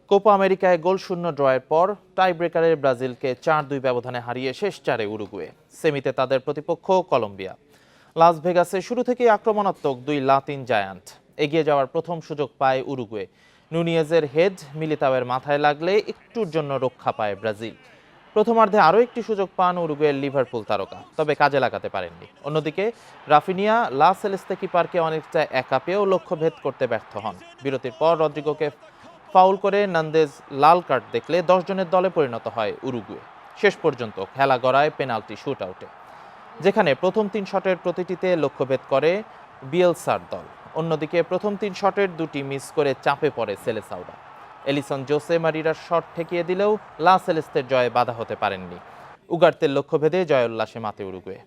Copa আমেরিকায় গোলশূন্য ড্রয়ের পর টাই ব্রেকারে ব্রাজিলকে ৪-২ ব্যবধানে হারিয়ে শেষ চারে উরুগুয়ে। সেমিতে তাদের প্রতিপক্ষ কলম্বিয়া। লাস ভেগাসে শুরু থেকেই আক্রমণাত্মক দুই লাতিন জায়ান্ট। এগিয়ে যাওয়ার প্রথম সুযোগ পায় উরুগুয়ে। নুনিয়েজের হেড মিলিতাওয়ের মাথায় লাগলে একটুর জন্য রক্ষা পায় ব্রাজিল। প্রথমার্ধে আরও একটি সুযোগ পান উরুগুয়ের লিভারপুল তারকা, তবে কাজে লাগাতে পারেননি। অন্যদিকে রাফিনিয়া লা সেলেস্তে কিপারকে অনেকটা একা পেয়েও লক্ষ্যভেদ করতে ব্যর্থ হন। বিরতির পর রদ্রিগোকে ফাউল করে নান্দেজ লাল কার্ড দেখলে 10 জনের দলে পরিণত হয় উরুগুয়ে। শেষ পর্যন্ত খেলা গড়ায় পেনাল্টি শুট আউটে, যেখানে প্রথম 3 শটের প্রতিটিতে লক্ষ্যভেদ করে বিয়েলসার দল। অন্যদিকে প্রথম 3 শটের দুটি মিস করে চাপে পড়ে সেলেসাওরা। এলিসন জোসে মারিরার শট ঠেকিয়ে দিলেও লা সেলেস্তের জয়ে বাধা হতে পারেননি। উগার্তের লক্ষ্যভেদে জয়োল্লাসে মাতে উরুগুয়ে।